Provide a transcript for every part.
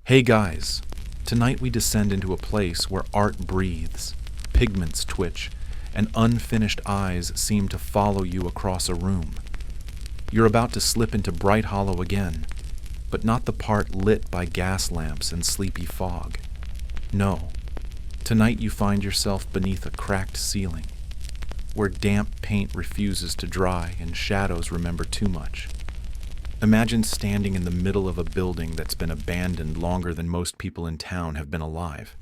Hey guys, tonight we descend into a place where art breathes, pigments twitch, and unfinished eyes seem to follow you across a room. You're about to slip into Brighthollow again, but not the part lit by gas lamps and sleepy fog. No, tonight you find yourself beneath a cracked ceiling, where damp paint refuses to dry and shadows remember too much. Imagine standing in the middle of a building that's been abandoned longer than most people in town have been alive.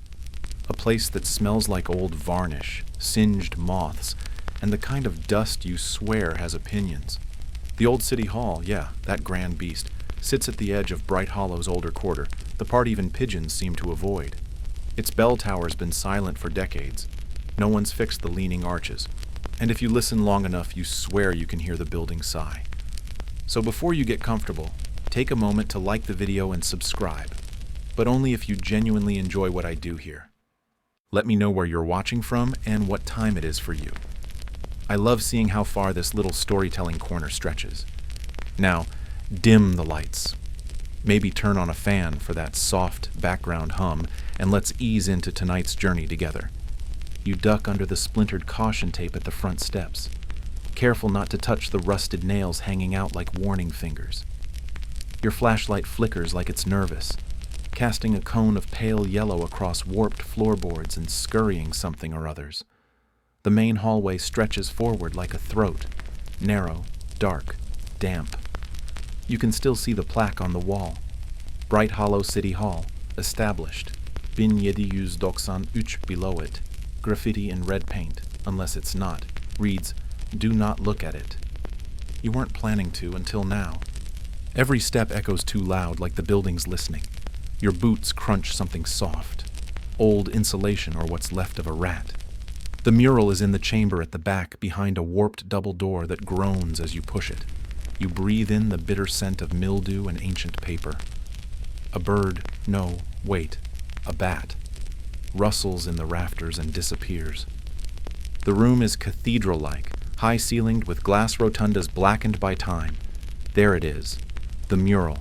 A place that smells like old varnish, singed moths, and the kind of dust you swear has opinions. The old city hall, yeah, that grand beast, sits at the edge of Brighthollow's older quarter, the part even pigeons seem to avoid. Its bell tower's been silent for decades. No one's fixed the leaning arches. And if you listen long enough, you swear you can hear the building sigh. So before you get comfortable, take a moment to like the video and subscribe, but only if you genuinely enjoy what I do here. Let me know where you're watching from and what time it is for you. I love seeing how far this little storytelling corner stretches. Now, dim the lights. Maybe turn on a fan for that soft background hum, and let's ease into tonight's journey together. You duck under the splintered caution tape at the front steps, careful not to touch the rusted nails hanging out like warning fingers. Your flashlight flickers like it's nervous, casting a cone of pale yellow across warped floorboards and scurrying something or others. The main hallway stretches forward like a throat, narrow, dark, damp. You can still see the plaque on the wall. Brighthollow City Hall, established. 1793 below it. Graffiti in red paint, unless it's not, reads, "Do not look at it." You weren't planning to until now. Every step echoes too loud, like the building's listening. Your boots crunch something soft, old insulation or what's left of a rat. The mural is in the chamber at the back, behind a warped double door that groans as you push it. You breathe in the bitter scent of mildew and ancient paper. A bird, no, wait, a bat, rustles in the rafters and disappears. The room is cathedral-like, high-ceilinged with glass rotundas blackened by time. There it is, the mural,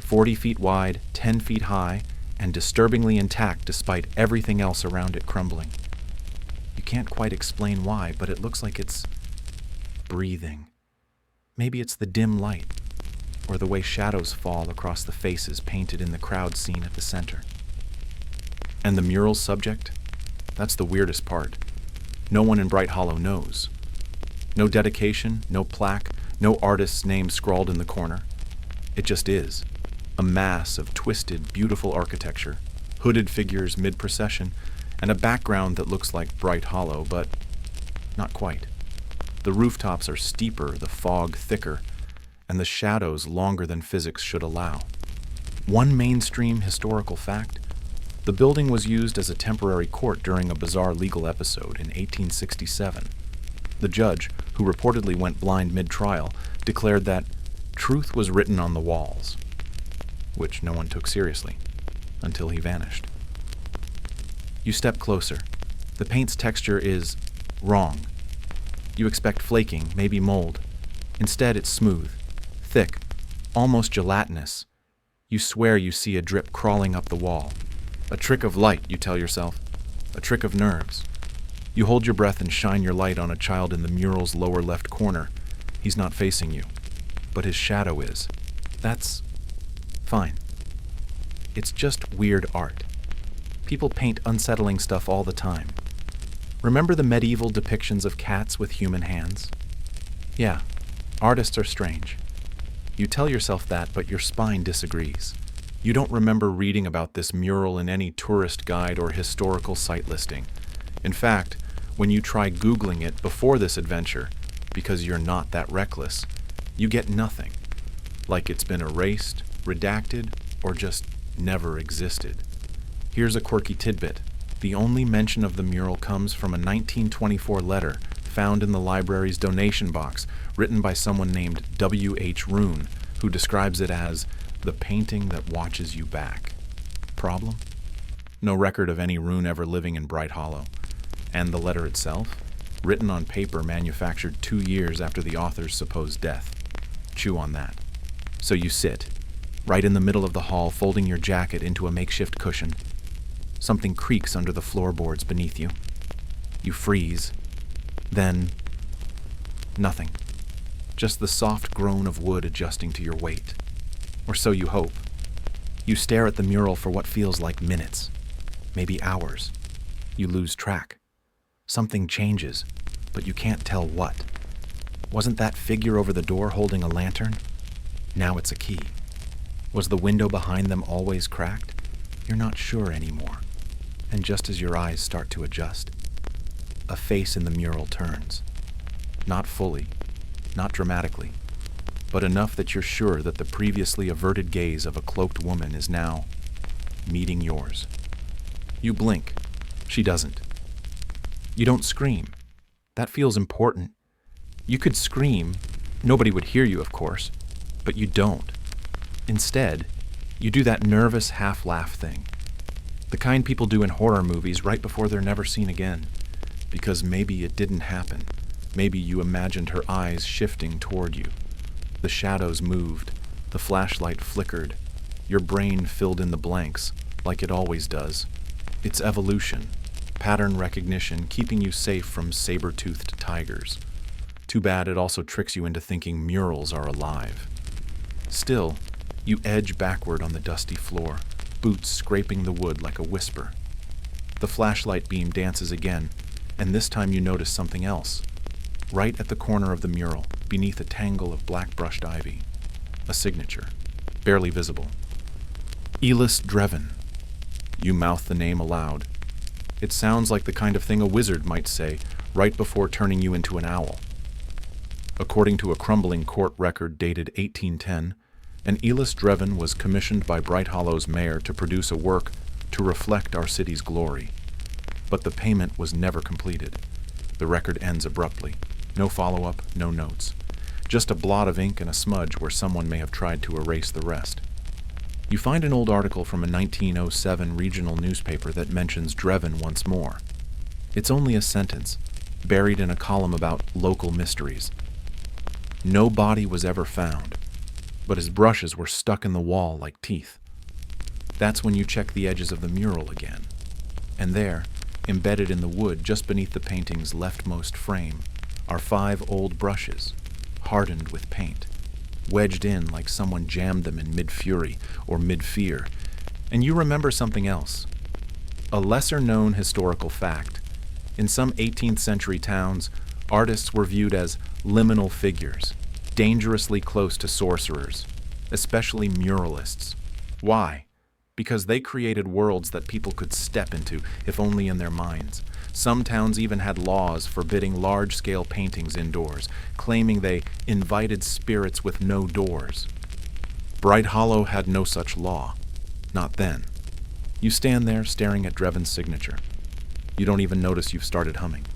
40 feet wide, 10 feet high, and disturbingly intact despite everything else around it crumbling. You can't quite explain why, but it looks like it's breathing. Maybe it's the dim light, or the way shadows fall across the faces painted in the crowd scene at the center. And the mural's subject? That's the weirdest part. No one in Brighthollow knows. No dedication, no plaque, no artist's name scrawled in the corner. It just is. A mass of twisted, beautiful architecture, hooded figures mid-procession, and a background that looks like Brighthollow, but not quite. The rooftops are steeper, the fog thicker, and the shadows longer than physics should allow. One mainstream historical fact: the building was used as a temporary court during a bizarre legal episode in 1867. The judge, who reportedly went blind mid-trial, declared that truth was written on the walls, which no one took seriously, until he vanished. You step closer. The paint's texture is wrong. You expect flaking, maybe mold. Instead, it's smooth, thick, almost gelatinous. You swear you see a drip crawling up the wall. A trick of light, you tell yourself. A trick of nerves. You hold your breath and shine your light on a child in the mural's lower left corner. He's not facing you, but his shadow is. That's fine. It's just weird art. People paint unsettling stuff all the time. Remember the medieval depictions of cats with human hands? Yeah, artists are strange. You tell yourself that, but your spine disagrees. You don't remember reading about this mural in any tourist guide or historical site listing. In fact, when you try Googling it before this adventure, because you're not that reckless, you get nothing. Like it's been erased, redacted, or just never existed. Here's a quirky tidbit. The only mention of the mural comes from a 1924 letter found in the library's donation box, written by someone named W.H. Roon, who describes it as the painting that watches you back. Problem? No record of any Roon ever living in Brighthollow. And the letter itself? Written on paper manufactured 2 years after the author's supposed death. Chew on that. So you sit, right in the middle of the hall, folding your jacket into a makeshift cushion. Something creaks under the floorboards beneath you. You freeze. Then, nothing. Just the soft groan of wood adjusting to your weight. Or so you hope. You stare at the mural for what feels like minutes, maybe hours. You lose track. Something changes, but you can't tell what. Wasn't that figure over the door holding a lantern? Now it's a key. Was the window behind them always cracked? You're not sure anymore. And just as your eyes start to adjust, a face in the mural turns. Not fully, not dramatically, but enough that you're sure that the previously averted gaze of a cloaked woman is now meeting yours. You blink. She doesn't. You don't scream. That feels important. You could scream. Nobody would hear you, of course, but you don't. Instead, you do that nervous half-laugh thing. The kind people do in horror movies right before they're never seen again. Because maybe it didn't happen. Maybe you imagined her eyes shifting toward you. The shadows moved. The flashlight flickered. Your brain filled in the blanks, like it always does. It's evolution, pattern recognition, keeping you safe from saber-toothed tigers. Too bad it also tricks you into thinking murals are alive. Still, you edge backward on the dusty floor, boots scraping the wood like a whisper. The flashlight beam dances again, and this time you notice something else. Right at the corner of the mural, beneath a tangle of black-brushed ivy. A signature, barely visible. Elis Dreven. You mouth the name aloud. It sounds like the kind of thing a wizard might say right before turning you into an owl. According to a crumbling court record dated 1810, an Elis Dreven was commissioned by Brighthollow's mayor to produce a work to reflect our city's glory. But the payment was never completed. The record ends abruptly. No follow-up, no notes. Just a blot of ink and a smudge where someone may have tried to erase the rest. You find an old article from a 1907 regional newspaper that mentions Dreven once more. It's only a sentence, buried in a column about local mysteries. No body was ever found, but his brushes were stuck in the wall like teeth. That's when you check the edges of the mural again. And there, embedded in the wood just beneath the painting's leftmost frame, are 5 old brushes, hardened with paint, wedged in like someone jammed them in mid-fury or mid-fear. And you remember something else. A lesser-known historical fact. In some 18th century towns, artists were viewed as liminal figures, dangerously close to sorcerers, especially muralists. Why? Because they created worlds that people could step into, if only in their minds. Some towns even had laws forbidding large-scale paintings indoors, claiming they invited spirits with no doors. Brighthollow had no such law. Not then. You stand there staring at Dreven's signature. You don't even notice you've started humming.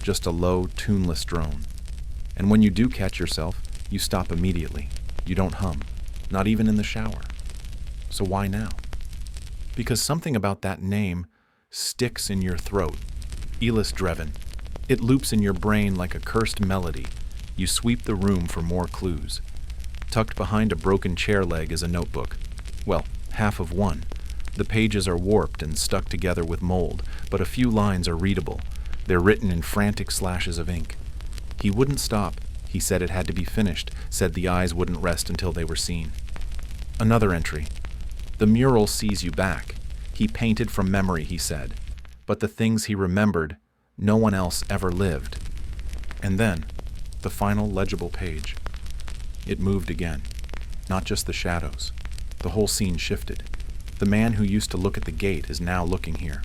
Just a low, tuneless drone. And when you do catch yourself, you stop immediately. You don't hum, not even in the shower. So why now? Because something about that name sticks in your throat. Elis Dreven. It loops in your brain like a cursed melody. You sweep the room for more clues. Tucked behind a broken chair leg is a notebook. Well, half of one. The pages are warped and stuck together with mold, but a few lines are readable. They're written in frantic slashes of ink. He wouldn't stop. He said it had to be finished, said the eyes wouldn't rest until they were seen. Another entry. The mural sees you back. He painted from memory, he said. But the things he remembered, no one else ever lived. And then, the final legible page. It moved again. Not just the shadows. The whole scene shifted. The man who used to look at the gate is now looking here.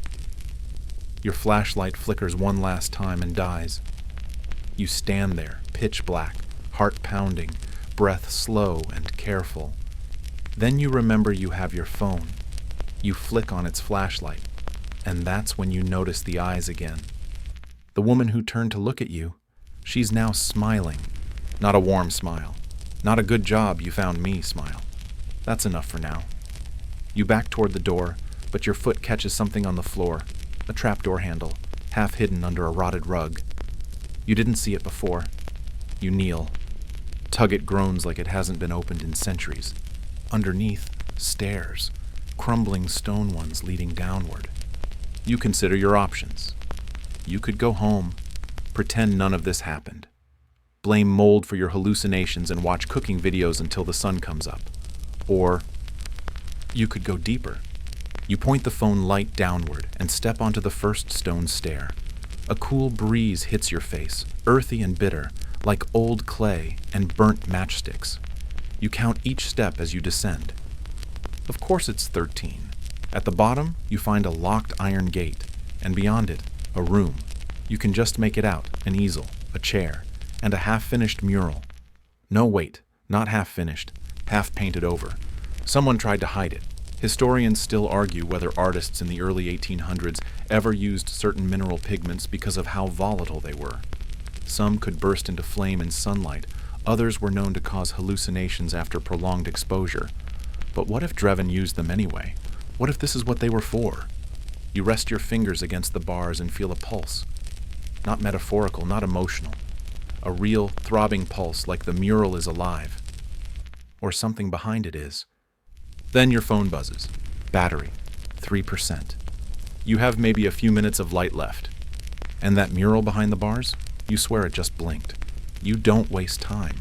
Your flashlight flickers one last time and dies. You stand there, pitch black, heart pounding, breath slow and careful. Then you remember you have your phone. You flick on its flashlight, and that's when you notice the eyes again. The woman who turned to look at you, she's now smiling. Not a warm smile. Not a good job you found me smile. That's enough for now. You back toward the door, but your foot catches something on the floor, a trapdoor handle, half hidden under a rotted rug. You didn't see it before. You kneel. Tug it groans like it hasn't been opened in centuries. Underneath, stairs, crumbling stone ones leading downward. You consider your options. You could go home, pretend none of this happened. Blame mold for your hallucinations and watch cooking videos until the sun comes up. Or you could go deeper. You point the phone light downward and step onto the first stone stair. A cool breeze hits your face, earthy and bitter, like old clay and burnt matchsticks. You count each step as you descend. Of course it's 13. At the bottom, you find a locked iron gate, and beyond it, a room. You can just make it out, an easel, a chair, and a half-finished mural. No, wait, not half-finished, half-painted over. Someone tried to hide it. Historians still argue whether artists in the early 1800s ever used certain mineral pigments because of how volatile they were. Some could burst into flame in sunlight, others were known to cause hallucinations after prolonged exposure. But what if Drevin used them anyway? What if this is what they were for? You rest your fingers against the bars and feel a pulse. Not metaphorical, not emotional. A real, throbbing pulse like the mural is alive. Or something behind it is. Then your phone buzzes. Battery, 3%. You have maybe a few minutes of light left. And that mural behind the bars? You swear it just blinked. You don't waste time.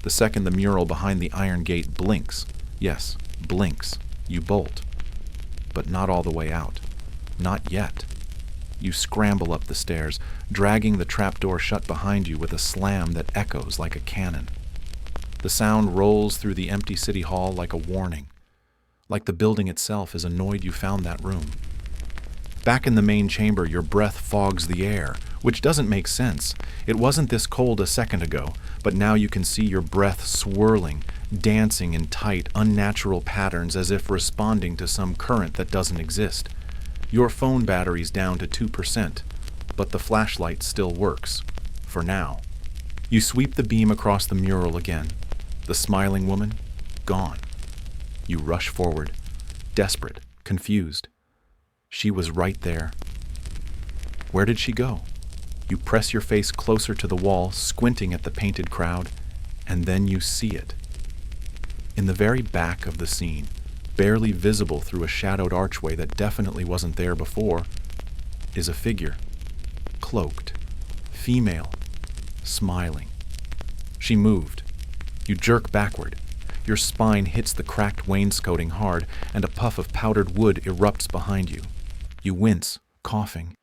The second the mural behind the iron gate blinks, yes, blinks, you bolt. But not all the way out. Not yet. You scramble up the stairs, dragging the trapdoor shut behind you with a slam that echoes like a cannon. The sound rolls through the empty city hall like a warning. Like the building itself is annoyed you found that room. Back in the main chamber, your breath fogs the air, which doesn't make sense. It wasn't this cold a second ago, but now you can see your breath swirling, dancing in tight, unnatural patterns as if responding to some current that doesn't exist. Your phone battery's down to 2%, but the flashlight still works. For now. You sweep the beam across the mural again. The smiling woman, gone. You rush forward, desperate, confused. She was right there. Where did she go? You press your face closer to the wall, squinting at the painted crowd, and then you see it. In the very back of the scene, barely visible through a shadowed archway that definitely wasn't there before, is a figure. Cloaked. Female. Smiling. She moved. You jerk backward. Your spine hits the cracked wainscoting hard, and a puff of powdered wood erupts behind you. You wince, coughing.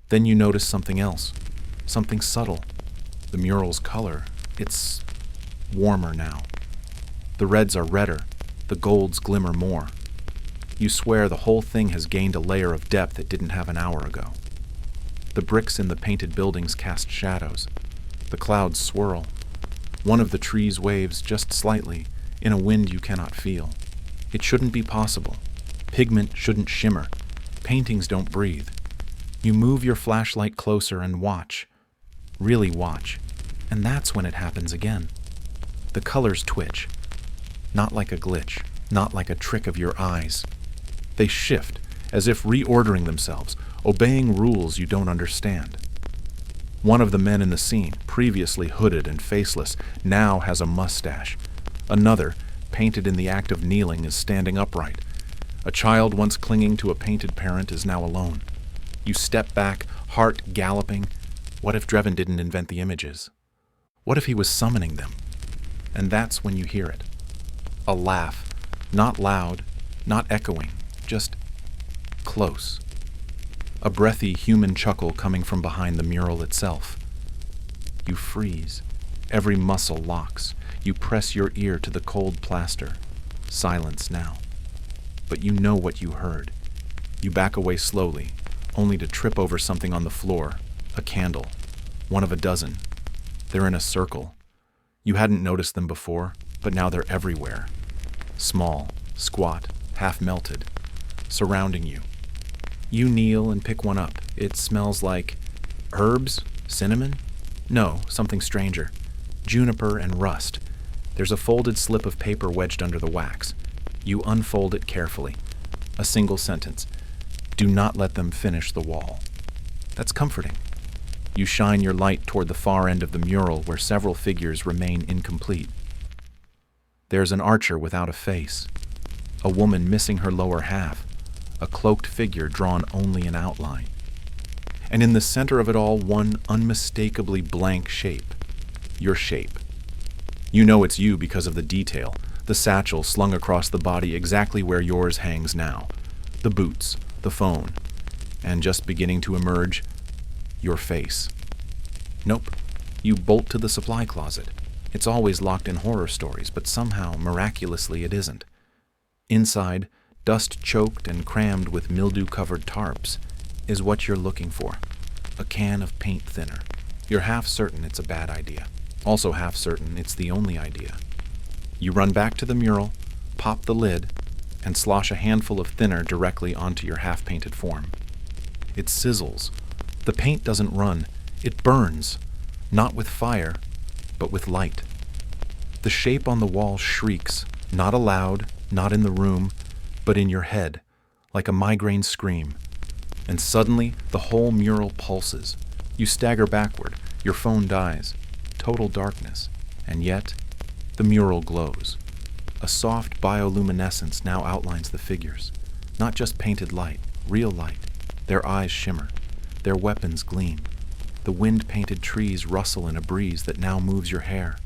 Then you notice something else. Something subtle. The mural's color. It's warmer now. The reds are redder. The golds glimmer more. You swear the whole thing has gained a layer of depth it didn't have an hour ago. The bricks in the painted buildings cast shadows. The clouds swirl. One of the trees waves just slightly, in a wind you cannot feel. It shouldn't be possible. Pigment shouldn't shimmer. Paintings don't breathe. You move your flashlight closer and watch. Really watch. And that's when it happens again. The colors twitch. Not like a glitch, not like a trick of your eyes. They shift, as if reordering themselves, obeying rules you don't understand. One of the men in the scene, previously hooded and faceless, now has a mustache. Another, painted in the act of kneeling, is standing upright. A child once clinging to a painted parent is now alone. You step back, heart galloping. What if Drevin didn't invent the images? What if he was summoning them? And that's when you hear it. A laugh, not loud, not echoing, just close. A breathy human chuckle coming from behind the mural itself. You freeze. Every muscle locks. You press your ear to the cold plaster. Silence now. But you know what you heard. You back away slowly, only to trip over something on the floor. A candle. One of a dozen. They're in a circle. You hadn't noticed them before, but now they're everywhere. Small, squat, half melted, surrounding you. You kneel and pick one up. It smells like herbs? Cinnamon? No, something stranger. Juniper and rust. There's a folded slip of paper wedged under the wax. You unfold it carefully. A single sentence. Do not let them finish the wall. That's comforting. You shine your light toward the far end of the mural where several figures remain incomplete. There's an archer without a face, a woman missing her lower half, a cloaked figure drawn only in outline. And in the center of it all, one unmistakably blank shape. Your shape. You know it's you because of the detail, the satchel slung across the body exactly where yours hangs now, the boots, the phone, and just beginning to emerge, your face. Nope. You bolt to the supply closet. It's always locked in horror stories, but somehow, miraculously, it isn't. Inside, dust-choked and crammed with mildew-covered tarps, is what you're looking for. A can of paint thinner. You're half certain it's a bad idea. Also half certain it's the only idea. You run back to the mural, pop the lid, and slosh a handful of thinner directly onto your half-painted form. It sizzles. The paint doesn't run. It burns. Not with fire, but with light. The shape on the wall shrieks, not aloud, not in the room, but in your head, like a migraine scream. And suddenly, the whole mural pulses. You stagger backward. Your phone dies. Total darkness. And yet, the mural glows. A soft bioluminescence now outlines the figures. Not just painted light, real light. Their eyes shimmer. Their weapons gleam. The wind-painted trees rustle in a breeze that now moves your hair.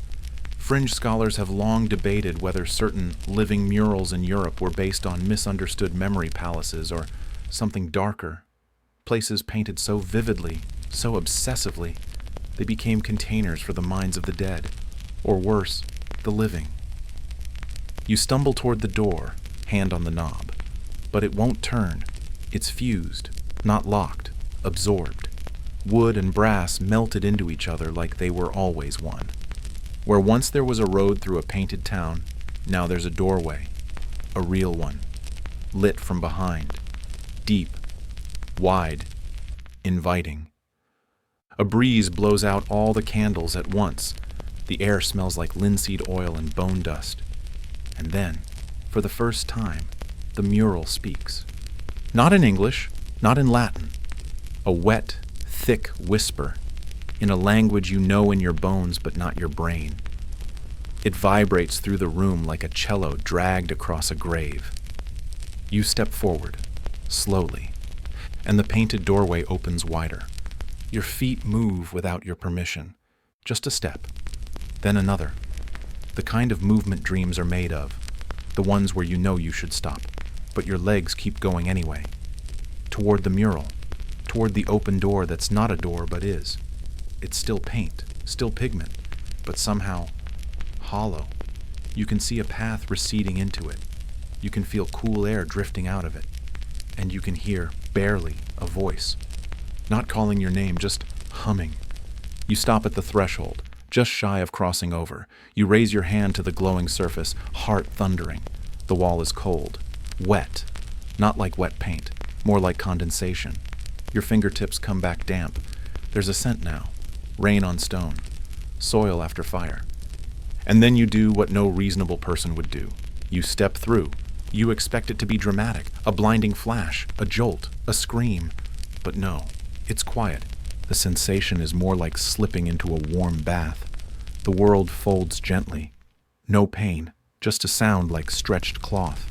Fringe scholars have long debated whether certain living murals in Europe were based on misunderstood memory palaces or something darker. Places painted so vividly, so obsessively, they became containers for the minds of the dead, or worse, the living. You stumble toward the door, hand on the knob, but it won't turn. It's fused, not locked, absorbed. Wood and brass melted into each other like they were always one. Where once there was a road through a painted town, now there's a doorway, a real one, lit from behind, deep, wide, inviting. A breeze blows out all the candles at once. The air smells like linseed oil and bone dust. And then, for the first time, the mural speaks. Not in English, not in Latin. A wet, thick whisper, in a language you know in your bones but not your brain. It vibrates through the room like a cello dragged across a grave. You step forward, slowly, and the painted doorway opens wider. Your feet move without your permission. Just a step, then another. The kind of movement dreams are made of, the ones where you know you should stop, but your legs keep going anyway. Toward the mural, toward the open door that's not a door but is. It's still paint, still pigment, but somehow hollow. You can see a path receding into it. You can feel cool air drifting out of it. And you can hear, barely, a voice. Not calling your name, just humming. You stop at the threshold, just shy of crossing over. You raise your hand to the glowing surface, heart thundering. The wall is cold, wet, not like wet paint, more like condensation. Your fingertips come back damp. There's a scent now, rain on stone, soil after fire. And then you do what no reasonable person would do. You step through. You expect it to be dramatic, a blinding flash, a jolt, a scream. But no, it's quiet. The sensation is more like slipping into a warm bath. The world folds gently. No pain, just a sound like stretched cloth.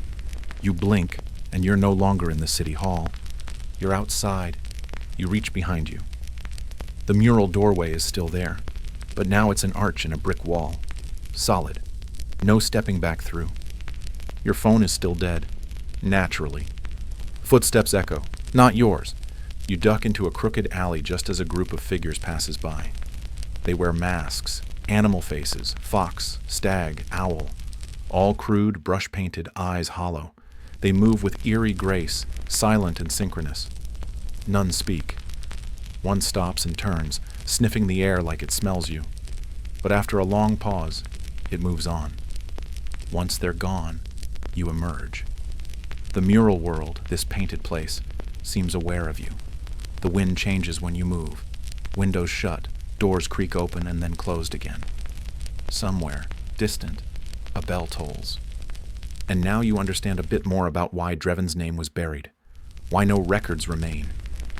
You blink, and you're no longer in the city hall. You're outside. You reach behind you. The mural doorway is still there, but now it's an arch in a brick wall. Solid. No stepping back through. Your phone is still dead. Naturally. Footsteps echo. Not yours. You duck into a crooked alley just as a group of figures passes by. They wear masks, animal faces, fox, stag, owl. All crude, brush-painted, eyes hollow. They move with eerie grace, silent and synchronous. None speak. One stops and turns, sniffing the air like it smells you. But after a long pause, it moves on. Once they're gone, you emerge. The mural world, this painted place, seems aware of you. The wind changes when you move. Windows shut, doors creak open and then closed again. Somewhere, distant, a bell tolls. And now you understand a bit more about why Dreven's name was buried, why no records remain,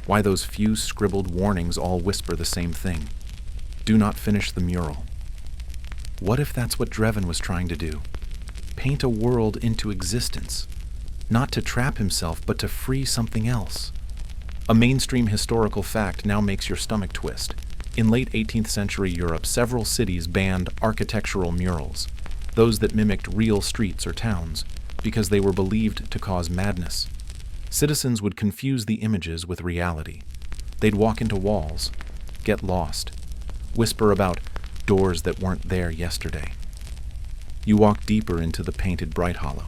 why those few scribbled warnings all whisper the same thing. Do not finish the mural. What if that's what Dreven was trying to do? paint a world into existence, not to trap himself, but to free something else. A mainstream historical fact now makes your stomach twist. In late 18th century Europe, several cities banned architectural murals, those that mimicked real streets or towns, because they were believed to cause madness. Citizens would confuse the images with reality. They'd walk into walls, get lost, whisper about doors that weren't there yesterday. You walk deeper into the painted Brighthollow.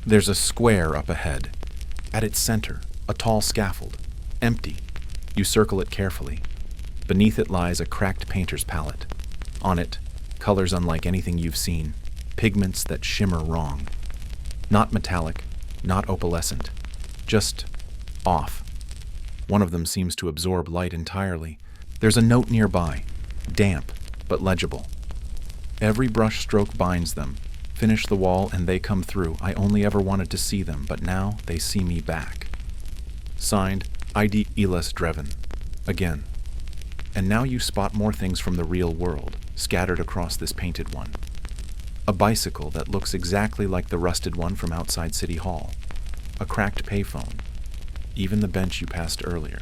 There's a square up ahead. At its center, a tall scaffold, empty. You circle it carefully. Beneath it lies a cracked painter's palette. On it, colors unlike anything you've seen, pigments that shimmer wrong. Not metallic, not opalescent, just off. One of them seems to absorb light entirely. There's a note nearby, damp but legible. Every brush stroke binds them. Finish the wall and they come through. I only ever wanted to see them, but now they see me back. Signed, ID Elis Dreven. Again. And now you spot more things from the real world, scattered across this painted one. A bicycle that looks exactly like the rusted one from outside City Hall. A cracked payphone. Even the bench you passed earlier.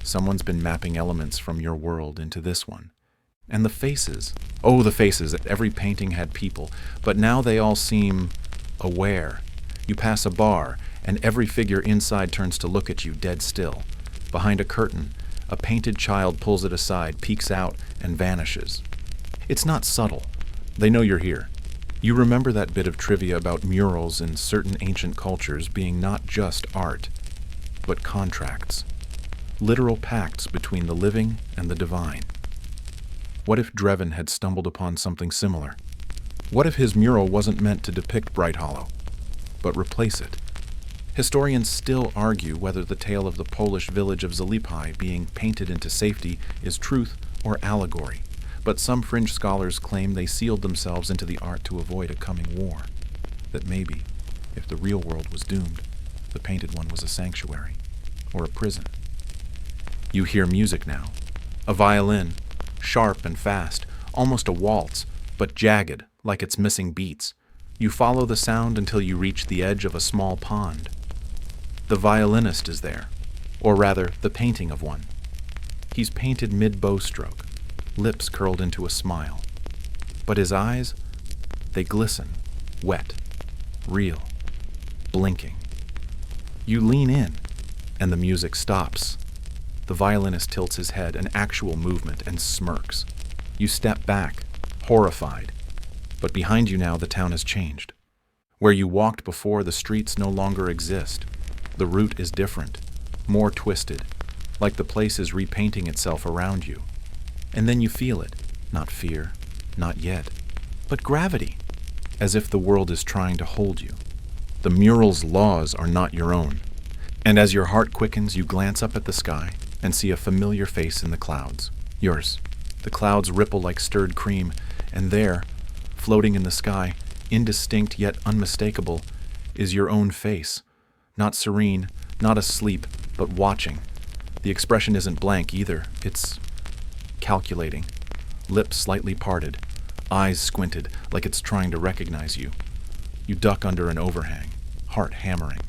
Someone's been mapping elements from your world into this one. And the faces. Oh, the faces. Every painting had people, but now they all seem aware. You pass a bar, and every figure inside turns to look at you dead still. Behind a curtain, a painted child pulls it aside, peeks out, and vanishes. It's not subtle. They know you're here. You remember that bit of trivia about murals in certain ancient cultures being not just art, but contracts. Literal pacts between the living and the divine. What if Dreven had stumbled upon something similar? What if his mural wasn't meant to depict Brighthollow, but replace it? Historians still argue whether the tale of the Polish village of Sleep-Brighthollow being painted into safety is truth or allegory, but some fringe scholars claim they sealed themselves into the art to avoid a coming war. That maybe, if the real world was doomed, the painted one was a sanctuary, or a prison. You hear music now. A violin, sharp and fast, almost a waltz, but jagged, like it's missing beats. You follow the sound until you reach the edge of a small pond. The violinist is there, or rather, the painting of one. He's painted mid-bow stroke, lips curled into a smile. But his eyes, they glisten, wet, real, blinking. You lean in, and the music stops. The violinist tilts his head, an actual movement, and smirks. You step back, horrified. But behind you now, the town has changed. Where you walked before, the streets no longer exist. The route is different, more twisted, like the place is repainting itself around you. And then you feel it, not fear, not yet, but gravity, as if the world is trying to hold you. The mural's laws are not your own. And as your heart quickens, you glance up at the sky and see a familiar face in the clouds. Yours. The clouds ripple like stirred cream, and there, floating in the sky, indistinct yet unmistakable, is your own face. Not serene, not asleep, but watching. The expression isn't blank either. It's calculating. Lips slightly parted, eyes squinted, like it's trying to recognize you. You duck under an overhang, heart hammering.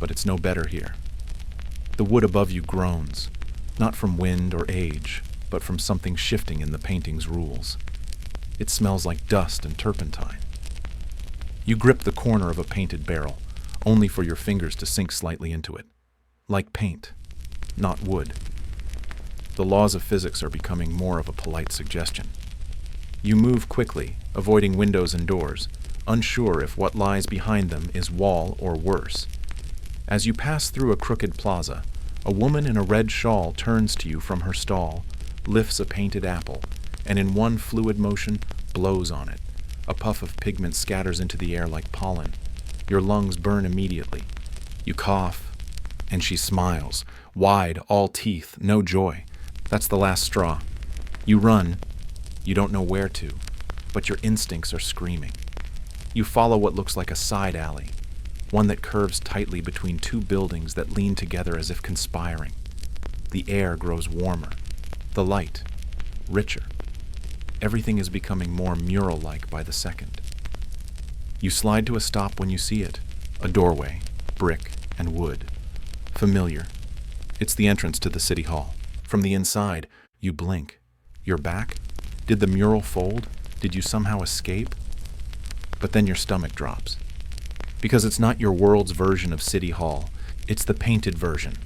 But it's no better here. The wood above you groans, not from wind or age, but from something shifting in the painting's rules. It smells like dust and turpentine. You grip the corner of a painted barrel, only for your fingers to sink slightly into it. Like paint, not wood. The laws of physics are becoming more of a polite suggestion. You move quickly, avoiding windows and doors, unsure if what lies behind them is wall or worse. As you pass through a crooked plaza, a woman in a red shawl turns to you from her stall, lifts a painted apple, and in one fluid motion blows on it. A puff of pigment scatters into the air like pollen. Your lungs burn immediately. You cough, and she smiles, wide, all teeth, no joy. That's the last straw. You run. You don't know where to, but your instincts are screaming. You follow what looks like a side alley, one that curves tightly between two buildings that lean together as if conspiring. The air grows warmer, the light richer. Everything is becoming more mural-like by the second. You slide to a stop when you see it. A doorway, brick and wood. Familiar. It's the entrance to the city hall. From the inside, you blink. You're back? Did the mural fold? Did you somehow escape? But then your stomach drops. Because it's not your world's version of City Hall. It's the painted version.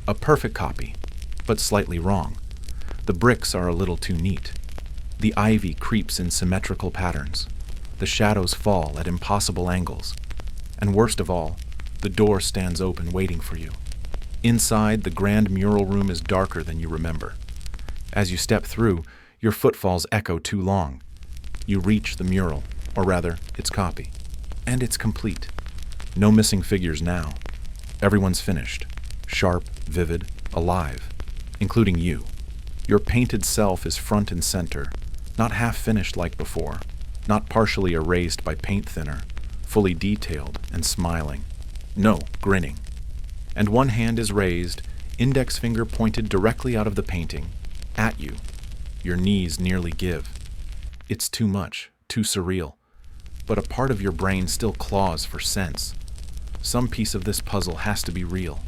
A perfect copy, but slightly wrong. The bricks are a little too neat. The ivy creeps in symmetrical patterns. The shadows fall at impossible angles. And worst of all, the door stands open waiting for you. Inside, the grand mural room is darker than you remember. As you step through, your footfalls echo too long. You reach the mural, or rather, its copy. And it's complete. No missing figures now. Everyone's finished. Sharp, vivid, alive. Including you. Your painted self is front and center. Not half finished like before. Not partially erased by paint thinner. Fully detailed and smiling. No, grinning. And one hand is raised, index finger pointed directly out of the painting. At you. Your knees nearly give. It's too much, too surreal. But a part of your brain still claws for sense. Some piece of this puzzle has to be real.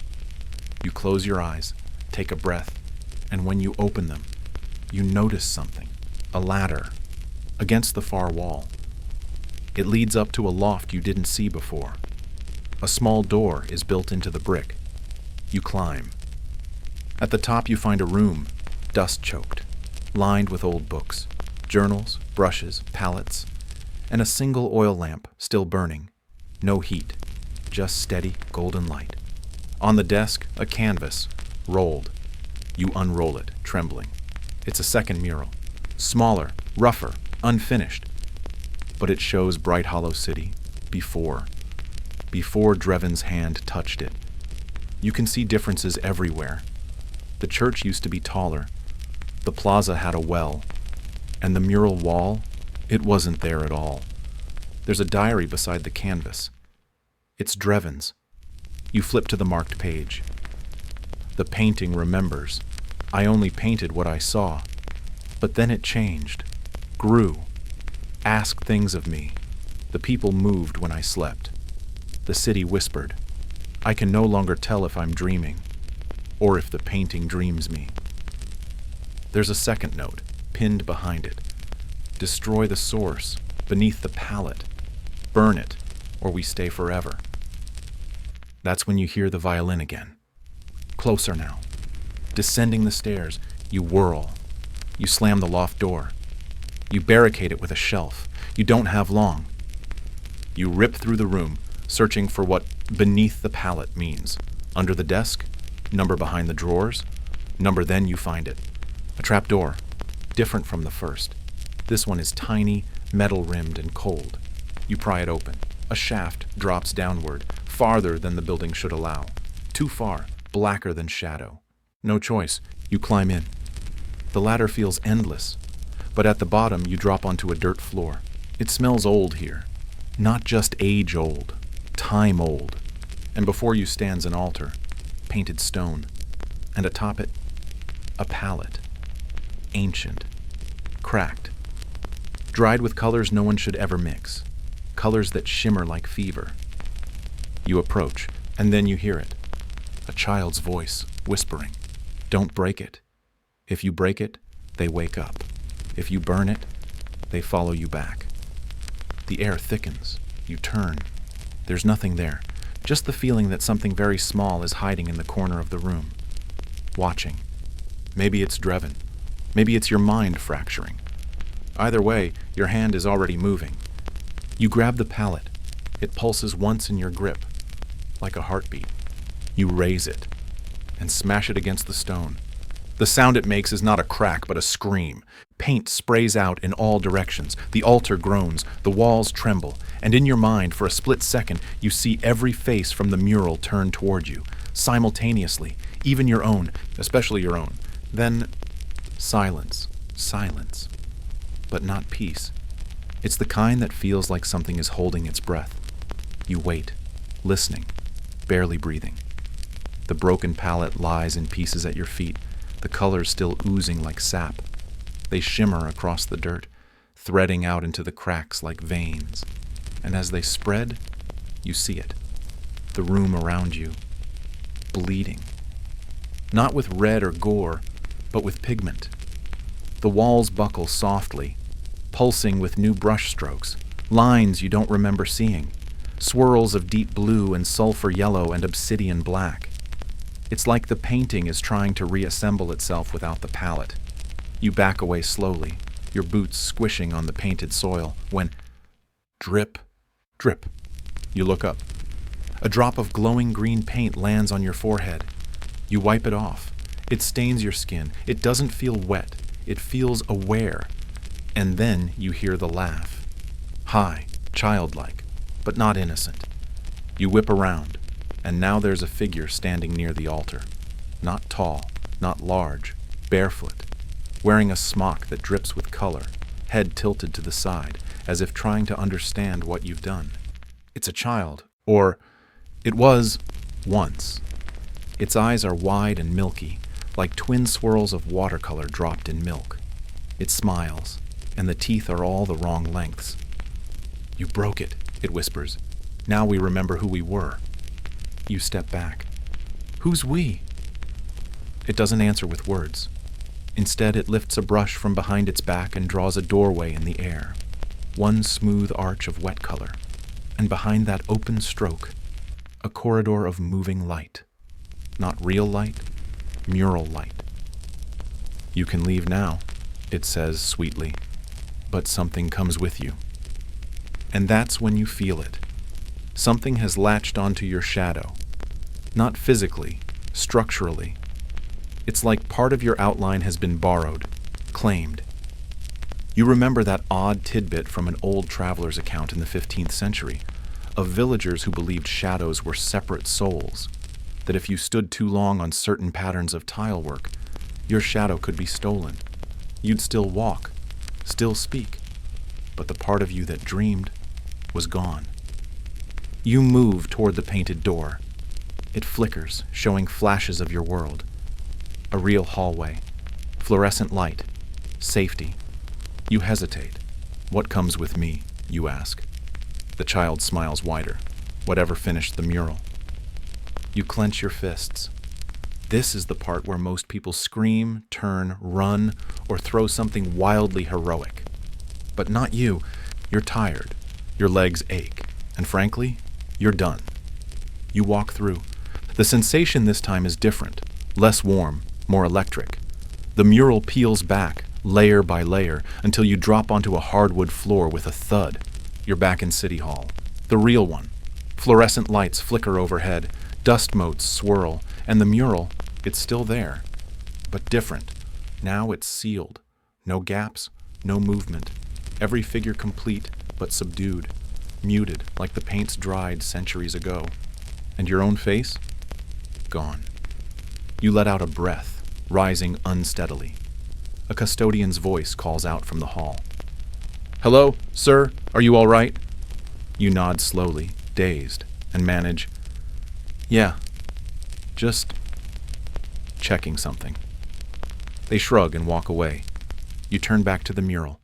You close your eyes, take a breath, and when you open them, you notice something. A ladder. Against the far wall. It leads up to a loft you didn't see before. A small door is built into the brick. You climb. At the top you find a room, dust-choked, lined with old books, journals, brushes, palettes, and a single oil lamp still burning. No heat, just steady golden light. On the desk, a canvas, rolled. You unroll it, trembling. It's a second mural. Smaller, rougher, unfinished. But it shows Brighthollow City, before Dreven's hand touched it. You can see differences everywhere. The church used to be taller. The plaza had a well. And the mural wall, it wasn't there at all. There's a diary beside the canvas. It's Dreven's. You flip to the marked page. The painting remembers. I only painted what I saw. But then it changed. Grew. Asked things of me. The people moved when I slept. The city whispered. I can no longer tell if I'm dreaming, or if the painting dreams me. There's a second note, pinned behind it. Destroy the source, beneath the palette. Burn it, or we stay forever. That's when you hear the violin again. Closer now. Descending the stairs, you whirl. You slam the loft door. You barricade it with a shelf. You don't have long. You rip through the room, searching for what beneath the palette means. Under the desk, number behind the drawers, number then you find it. A trap door, different from the first. This one is tiny, metal-rimmed and cold. You pry it open. A shaft drops downward, farther than the building should allow. Too far, blacker than shadow. No choice, you climb in. The ladder feels endless, but at the bottom you drop onto a dirt floor. It smells old here. Not just age old, time old. And before you stands an altar, painted stone. And atop it, a palette. Ancient. Cracked. Dried with colors no one should ever mix. Colors that shimmer like fever. You approach, and then you hear it. A child's voice, whispering. Don't break it. If you break it, they wake up. If you burn it, they follow you back. The air thickens. You turn. There's nothing there. Just the feeling that something very small is hiding in the corner of the room. Watching. Maybe it's Dreven. Maybe it's your mind fracturing. Either way, your hand is already moving. You grab the palette. It pulses once in your grip, like a heartbeat. You raise it and smash it against the stone. The sound it makes is not a crack, but a scream. Paint sprays out in all directions. The altar groans, the walls tremble, and in your mind, for a split second, you see every face from the mural turn toward you, simultaneously, even your own, especially your own. Then, silence, silence, but not peace. It's the kind that feels like something is holding its breath. You wait, listening, barely breathing. The broken palette lies in pieces at your feet, the colors still oozing like sap. They shimmer across the dirt, threading out into the cracks like veins. and as they spread, you see it. The room around you, bleeding. Not with red or gore, but with pigment. The walls buckle softly, pulsing with new brush strokes, lines you don't remember seeing, swirls of deep blue and sulfur yellow and obsidian black. It's like the painting is trying to reassemble itself without the palette. You back away slowly, your boots squishing on the painted soil, when drip, drip. You look up. A drop of glowing green paint lands on your forehead. You wipe it off. It stains your skin. It doesn't feel wet. It feels aware. And then you hear the laugh. High, childlike, but not innocent. You whip around, and now there's a figure standing near the altar. Not tall, not large, barefoot, wearing a smock that drips with color, head tilted to the side, as if trying to understand what you've done. It's a child, or it was once. Its eyes are wide and milky, like twin swirls of watercolor dropped in milk. It smiles, and the teeth are all the wrong lengths. You broke it, it whispers. Now we remember who we were. You step back. Who's we? It doesn't answer with words. Instead, it lifts a brush from behind its back and draws a doorway in the air. One smooth arch of wet color. And behind that open stroke, a corridor of moving light. Not real light, mural light. You can leave now, it says sweetly, but something comes with you. And that's when you feel it. Something has latched onto your shadow. Not physically, structurally. It's like part of your outline has been borrowed, claimed. You remember that odd tidbit from an old traveler's account in the 15th century, of villagers who believed shadows were separate souls, that if you stood too long on certain patterns of tile work, your shadow could be stolen. You'd still walk, still speak, but the part of you that dreamed was gone. You move toward the painted door. It flickers, showing flashes of your world. A real hallway, fluorescent light, safety. You hesitate. What comes with me, you ask. The child smiles wider. Whatever finished the mural. You clench your fists. This is the part where most people scream, turn, run, or throw something wildly heroic. But not you. You're tired. Your legs ache. And frankly, you're done. You walk through. The sensation this time is different. Less warm, more electric. The mural peels back, layer by layer, until you drop onto a hardwood floor with a thud. You're back in City Hall. The real one. Fluorescent lights flicker overhead, dust motes swirl, and the mural, it's still there. But different. Now it's sealed. No gaps, no movement. Every figure complete, but subdued. Muted, like the paint's dried centuries ago. And your own face? Gone. You let out a breath, rising unsteadily. A custodian's voice calls out from the hall. "Hello, sir, are you all right?" You nod slowly, dazed, and manage, "Yeah, just checking something." They shrug and walk away. You turn back to the mural.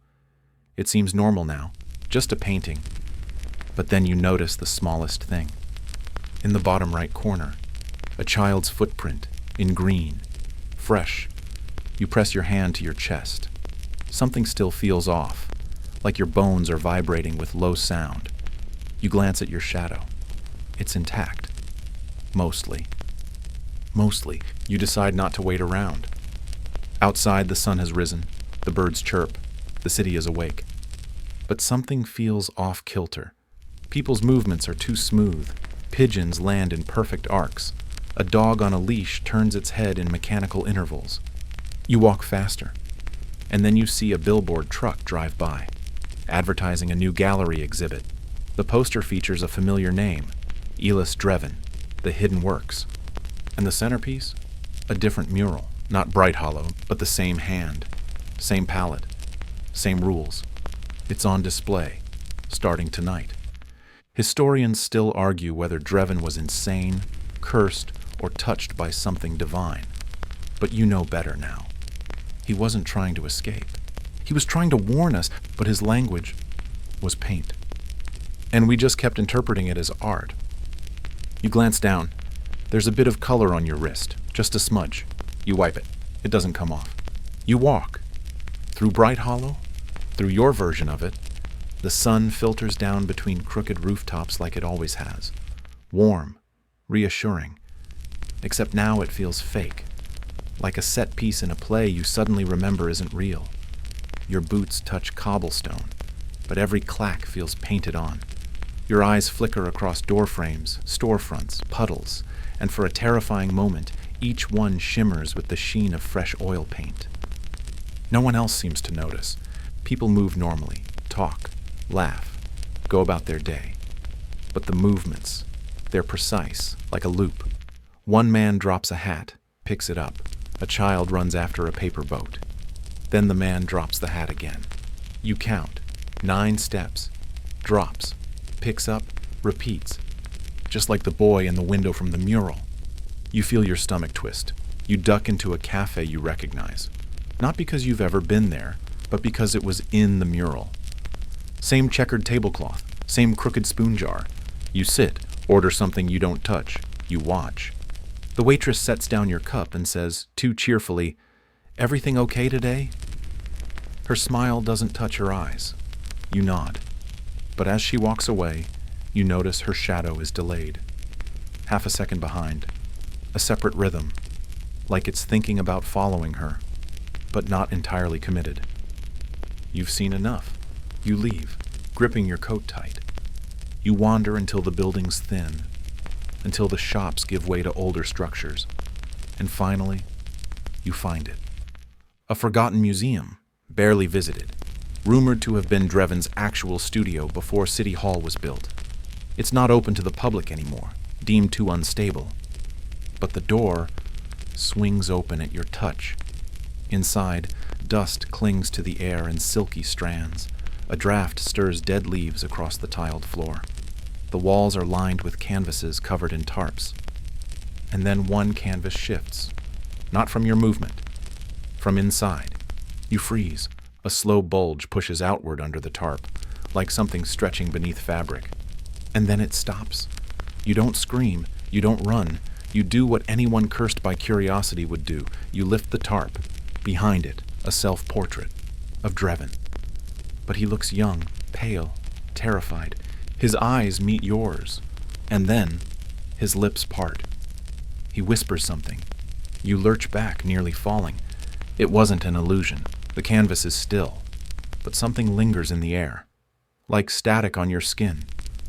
It seems normal now, just a painting. But then you notice the smallest thing. In the bottom right corner, a child's footprint, in green, fresh. You press your hand to your chest. Something still feels off, like your bones are vibrating with low sound. You glance at your shadow. It's intact. Mostly. Mostly. You decide not to wait around. Outside, the sun has risen. The birds chirp. The city is awake. But something feels off-kilter. People's movements are too smooth. Pigeons land in perfect arcs. A dog on a leash turns its head in mechanical intervals. You walk faster. And then you see a billboard truck drive by, advertising a new gallery exhibit. The poster features a familiar name, Elis Dreven, The Hidden Works. And the centerpiece? A different mural, not Brighthollow, but the same hand, same palette, same rules. It's on display, starting tonight. Historians still argue whether Dreven was insane, cursed, or touched by something divine. But you know better now. He wasn't trying to escape. He was trying to warn us, but his language was paint. And we just kept interpreting it as art. You glance down. There's a bit of color on your wrist, just a smudge. You wipe it. It doesn't come off. You walk. Through Brighthollow, through your version of it, the sun filters down between crooked rooftops like it always has. Warm, reassuring. Except now it feels fake. Like a set piece in a play you suddenly remember isn't real. Your boots touch cobblestone, but every clack feels painted on. Your eyes flicker across door frames, storefronts, puddles, and for a terrifying moment, each one shimmers with the sheen of fresh oil paint. No one else seems to notice. People move normally, talk, laugh, go about their day. But the movements, they're precise, like a loop. One man drops a hat, picks it up. A child runs after a paper boat. Then the man drops the hat again. You count. 9 steps. Drops. Picks up. Repeats. Just like the boy in the window from the mural. You feel your stomach twist. You duck into a cafe you recognize. Not because you've ever been there, but because it was in the mural. Same checkered tablecloth. Same crooked spoon jar. You sit. Order something you don't touch. You watch. The waitress sets down your cup and says, too cheerfully, "Everything okay today?" Her smile doesn't touch her eyes. You nod. But as she walks away, you notice her shadow is delayed. Half a second behind. A separate rhythm, like it's thinking about following her, but not entirely committed. You've seen enough. You leave, gripping your coat tight. You wander until the buildings thin, until the shops give way to older structures. And finally, you find it. A forgotten museum, barely visited, rumored to have been Dreven's actual studio before City Hall was built. It's not open to the public anymore, deemed too unstable. But the door swings open at your touch. Inside, dust clings to the air in silky strands. A draft stirs dead leaves across the tiled floor. The walls are lined with canvases covered in tarps. And then one canvas shifts. Not from your movement. From inside. You freeze. A slow bulge pushes outward under the tarp, like something stretching beneath fabric. And then it stops. You don't scream. You don't run. You do what anyone cursed by curiosity would do. You lift the tarp. Behind it, a self-portrait of Dreven. But he looks young, pale, terrified. His eyes meet yours, and then his lips part. He whispers something. You lurch back, nearly falling. It wasn't an illusion. The canvas is still, but something lingers in the air, like static on your skin.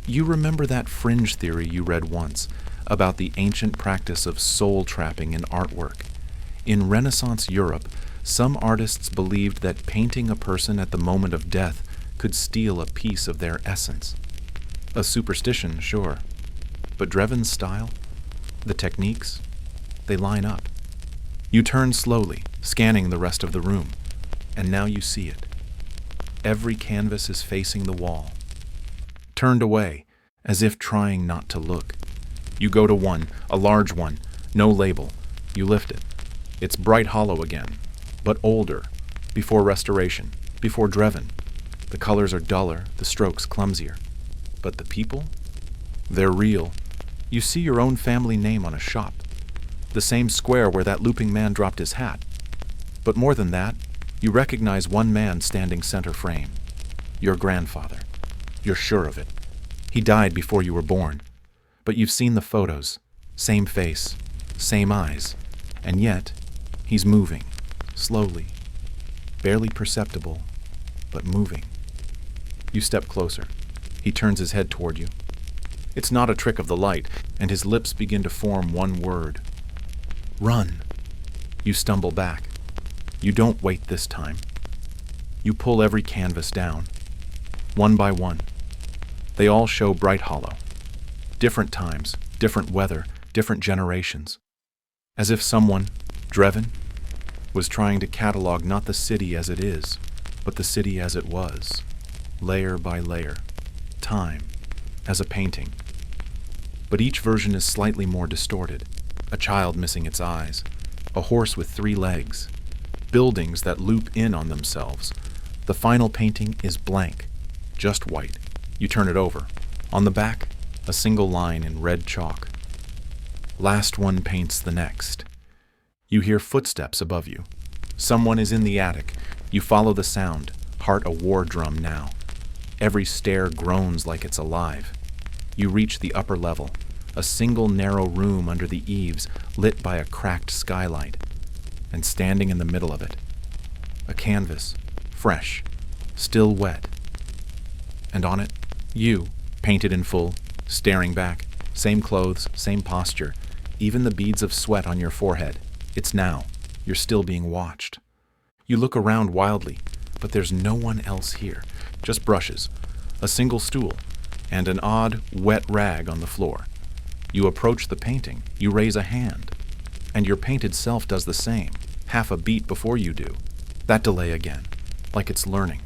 You remember that fringe theory you read once about the ancient practice of soul trapping in artwork. In Renaissance Europe, some artists believed that painting a person at the moment of death could steal a piece of their essence. A superstition, sure. But Dreven's style, the techniques, they line up. You turn slowly, scanning the rest of the room, and now you see it. Every canvas is facing the wall. Turned away, as if trying not to look. You go to one, a large one, no label. You lift it. It's Brighthollow again, but older, before restoration, before Dreven. The colors are duller, the strokes clumsier. But the people? They're real. You see your own family name on a shop. The same square where that looping man dropped his hat. But more than that, you recognize one man standing center frame. Your grandfather. You're sure of it. He died before you were born. But you've seen the photos. Same face, same eyes. And yet, he's moving, slowly. Barely perceptible, but moving. You step closer. He turns his head toward you. It's not a trick of the light, and his lips begin to form one word. Run. You stumble back. You don't wait this time. You pull every canvas down, one by one. They all show Brighthollow. Different times, different weather, different generations. As if someone, Dreven, was trying to catalog not the city as it is, but the city as it was, layer by layer, time, as a painting. But each version is slightly more distorted. A child missing its eyes, a horse with 3 legs, buildings that loop in on themselves. The final painting is blank, just white. You turn it over. On the back, a single line in red chalk. Last one paints the next. You hear footsteps above you. Someone is in the attic. You follow the sound, heart a war drum now. Every stair groans like it's alive. You reach the upper level, a single narrow room under the eaves lit by a cracked skylight. And standing in the middle of it, a canvas, fresh, still wet. And on it, you, painted in full, staring back, same clothes, same posture, even the beads of sweat on your forehead. It's now. You're still being watched. You look around wildly, but there's no one else here. Just brushes, a single stool, and an odd, wet rag on the floor. You approach the painting. You raise a hand. And your painted self does the same, half a beat before you do. That delay again, like it's learning.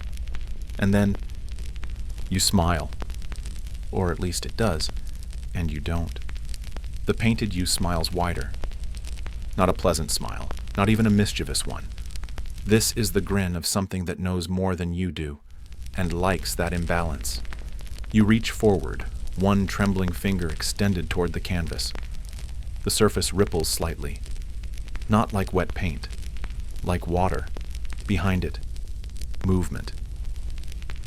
And then you smile. Or at least it does, and you don't. The painted you smiles wider. Not a pleasant smile, not even a mischievous one. This is the grin of something that knows more than you do, and likes that imbalance. You reach forward, one trembling finger extended toward the canvas. The surface ripples slightly. Not like wet paint, like water. Behind it, movement.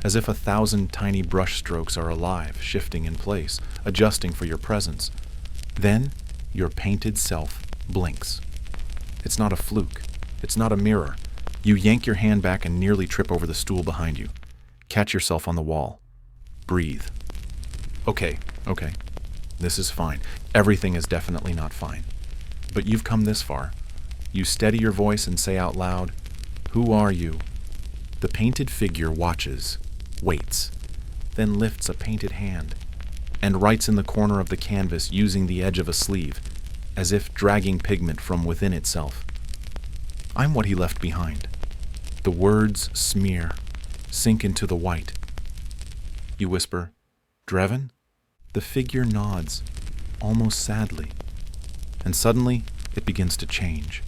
As if 1,000 tiny brush strokes are alive, shifting in place, adjusting for your presence. Then, your painted self blinks. It's not a fluke. It's not a mirror. You yank your hand back and nearly trip over the stool behind you. Catch yourself on the wall. Breathe. Okay. This is fine. Everything is definitely not fine. But you've come this far. You steady your voice and say out loud, "Who are you?" The painted figure watches, waits, then lifts a painted hand, and writes in the corner of the canvas using the edge of a sleeve, as if dragging pigment from within itself. I'm what he left behind. The words smear, sink into the white. You whisper, "Drevin?" The figure nods, almost sadly, and suddenly it begins to change.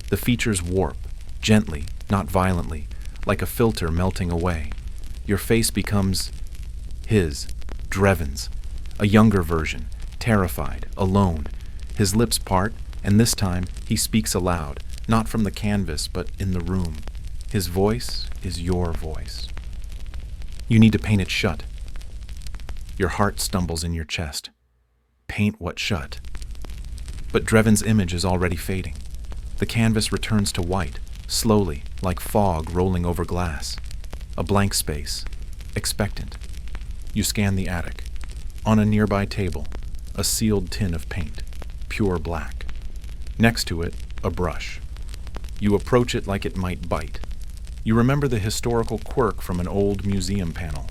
The features warp, gently, not violently, like a filter melting away. Your face becomes his, Drevin's, a younger version, terrified, alone. His lips part, and this time he speaks aloud, not from the canvas, but in the room. His voice is your voice. You need to paint it shut. Your heart stumbles in your chest. Paint what shut? But Drevin's image is already fading. The canvas returns to white, slowly, like fog rolling over glass. A blank space, expectant. You scan the attic. On a nearby table, a sealed tin of paint, pure black. Next to it, a brush. You approach it like it might bite. You remember the historical quirk from an old museum panel.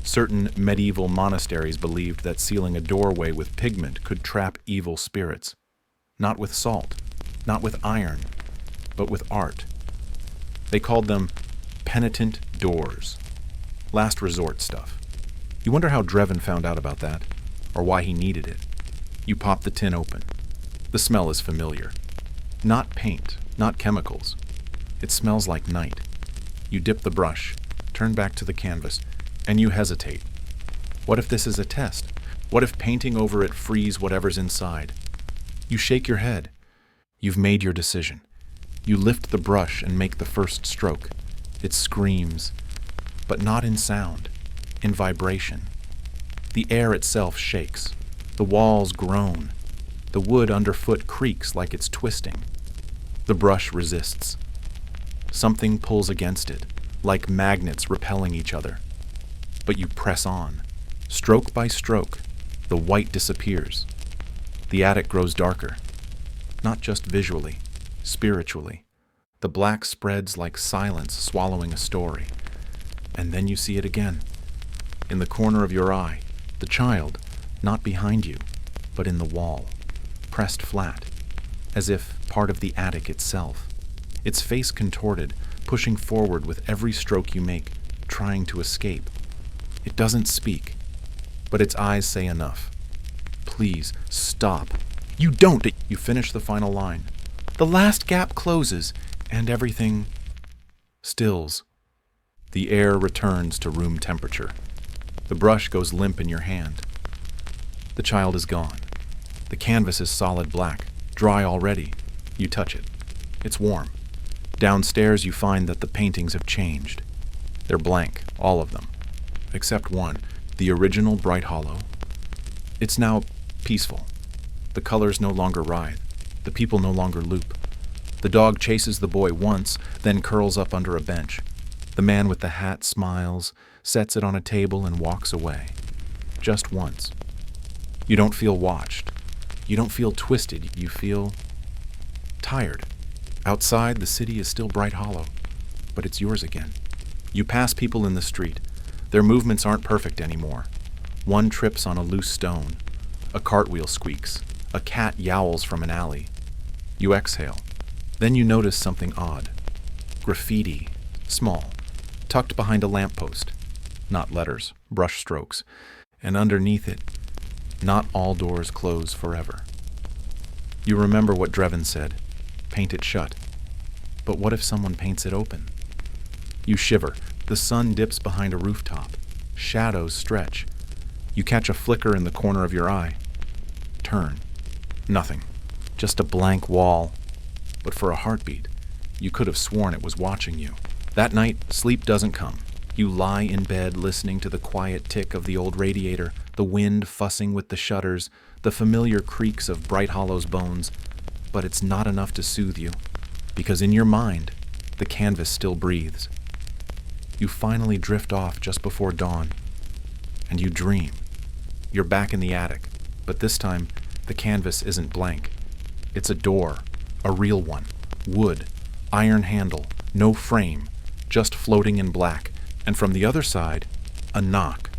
Certain medieval monasteries believed that sealing a doorway with pigment could trap evil spirits. Not with salt, not with iron, but with art. They called them penitent doors. Last resort stuff. You wonder how Drevin found out about that, or why he needed it. You pop the tin open. The smell is familiar. Not paint, not chemicals. It smells like night. You dip the brush, turn back to the canvas, and you hesitate. What if this is a test? What if painting over it frees whatever's inside? You shake your head. You've made your decision. You lift the brush and make the first stroke. It screams, but not in sound, in vibration. The air itself shakes. The walls groan. The wood underfoot creaks like it's twisting. The brush resists. Something pulls against it, like magnets repelling each other. But you press on. Stroke by stroke, the white disappears. The attic grows darker. Not just visually, spiritually. The black spreads like silence swallowing a story. And then you see it again. In the corner of your eye, the child, not behind you, but in the wall, pressed flat, as if part of the attic itself. Its face contorted, pushing forward with every stroke you make, trying to escape. It doesn't speak, but its eyes say enough. Please, stop. You don't! You finish the final line. The last gap closes, and everything stills. The air returns to room temperature. The brush goes limp in your hand. The child is gone. The canvas is solid black, dry already. You touch it. It's warm. Downstairs you find that the paintings have changed. They're blank, all of them. Except one, the original Brighthollow. It's now peaceful. The colors no longer writhe. The people no longer loop. The dog chases the boy once, then curls up under a bench. The man with the hat smiles, sets it on a table, and walks away. Just once. You don't feel watched. You don't feel twisted. You feel tired. Outside, the city is still Brighthollow, but it's yours again. You pass people in the street. Their movements aren't perfect anymore. One trips on a loose stone. A cartwheel squeaks. A cat yowls from an alley. You exhale. Then you notice something odd. Graffiti, small, tucked behind a lamppost. Not letters, brush strokes. And underneath it, not all doors close forever. You remember what Drevin said. Paint it shut. But what if someone paints it open? You shiver. The sun dips behind a rooftop. Shadows stretch. You catch a flicker in the corner of your eye. Turn. Nothing. Just a blank wall. But for a heartbeat, you could have sworn it was watching you. That night, sleep doesn't come. You lie in bed listening to the quiet tick of the old radiator, the wind fussing with the shutters, the familiar creaks of Brighthollow's bones. But it's not enough to soothe you, because in your mind, the canvas still breathes. You finally drift off just before dawn, and you dream. You're back in the attic, but this time, the canvas isn't blank. It's a door, a real one, wood, iron handle, no frame, just floating in black, and from the other side, a knock.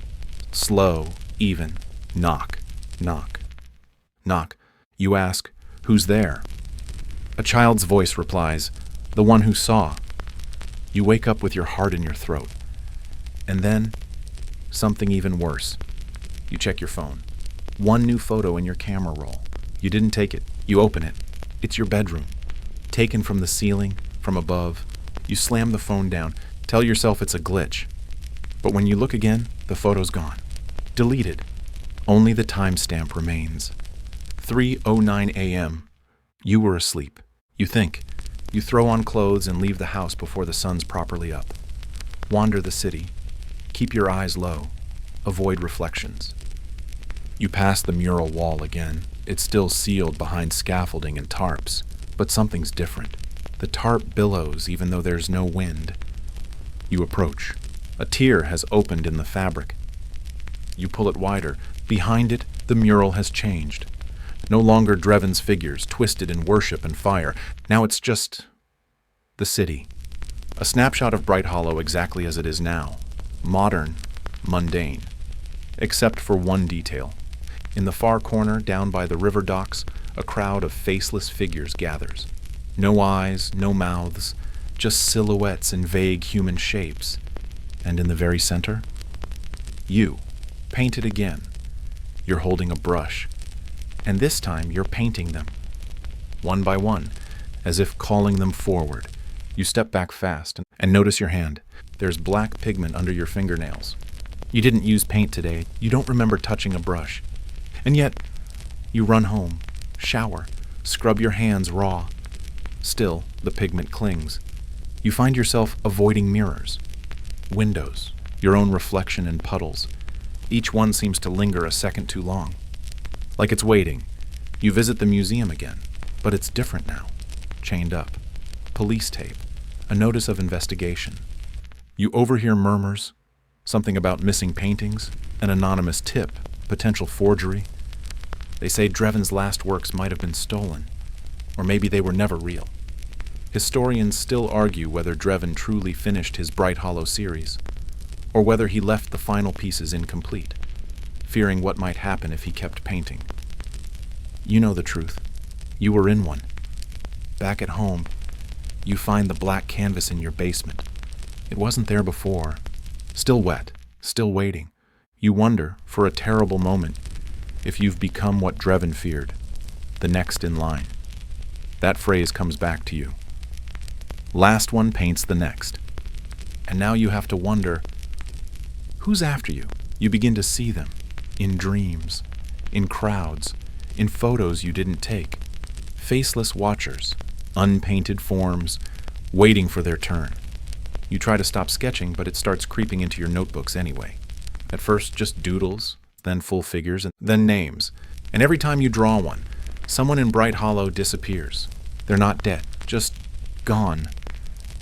Slow, even, knock, knock, knock. You ask, "Who's there?" A child's voice replies, "The one who saw." You wake up with your heart in your throat. And then, something even worse. You check your phone. One new photo in your camera roll. You didn't take it. You open it. It's your bedroom. Taken from the ceiling, from above. You slam the phone down. Tell yourself it's a glitch. But when you look again, the photo's gone. Deleted. Only the timestamp remains. 3:09 a.m. You were asleep. You think. You throw on clothes and leave the house before the sun's properly up. Wander the city. Keep your eyes low. Avoid reflections. You pass the mural wall again. It's still sealed behind scaffolding and tarps, but something's different. The tarp billows even though there's no wind. You approach. A tear has opened in the fabric. You pull it wider. Behind it, the mural has changed. No longer Drevin's figures, twisted in worship and fire. Now it's just the city. A snapshot of Brighthollow exactly as it is now. Modern, mundane. Except for one detail. In the far corner, down by the river docks, a crowd of faceless figures gathers. No eyes, no mouths, just silhouettes in vague human shapes. And in the very center, you, painted again. You're holding a brush. And this time you're painting them. One by one, as if calling them forward. You step back fast and notice your hand. There's black pigment under your fingernails. You didn't use paint today. You don't remember touching a brush. And yet, you run home, shower, scrub your hands raw. Still, the pigment clings. You find yourself avoiding mirrors, windows, your own reflection in puddles. Each one seems to linger a second too long. Like it's waiting. You visit the museum again, but it's different now. Chained up. Police tape. A notice of investigation. You overhear murmurs, something about missing paintings, an anonymous tip, potential forgery. They say Drevin's last works might have been stolen, or maybe they were never real. Historians still argue whether Drevin truly finished his Brighthollow series, or whether he left the final pieces incomplete, fearing what might happen if he kept painting. You know the truth. You were in one. Back at home, you find the black canvas in your basement. It wasn't there before. Still wet, still waiting. You wonder, for a terrible moment, if you've become what Drevin feared, the next in line. That phrase comes back to you. Last one paints the next. And now you have to wonder, who's after you? You begin to see them, in dreams, in crowds, in photos you didn't take. Faceless watchers, unpainted forms, waiting for their turn. You try to stop sketching, but it starts creeping into your notebooks anyway. At first, just doodles, then full figures, and then names. And every time you draw one, someone in Brighthollow disappears. They're not dead, just gone,